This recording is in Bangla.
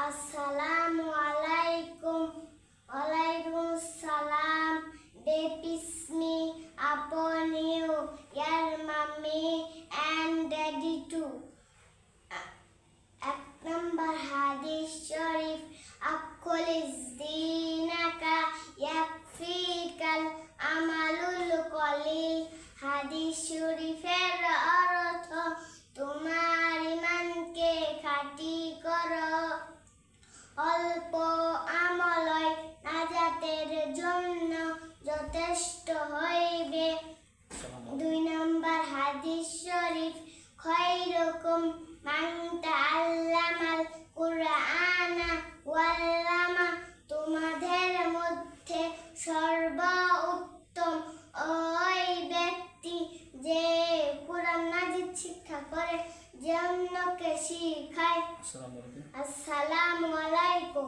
Assalamu alaikum. Walaikum salam. They peace me upon you, your mommy and daddy too. এক নম্বর হাদিস শরীফ আকুলিস দীনাকা ইয়াকফিকাল আমালুল কলিল। হাদিস শরীফের অর্থ তোমার ঈমানকে খাঁটি করো, অল্প আমলই নাজাতের জন্য যথেষ্ট হইবে। 2 নম্বর হাদিস শরীফ খায়রুকুম মান তাআল্লামাল কুরআনা ওয়াল্লামা। তোমাদের মধ্যে সর্বোত্তম ওই ব্যক্তি যে কুরআন মাজিদ শিক্ষা করে, যে অন্যকে শিখায়। আসসালামু আলাইকুম।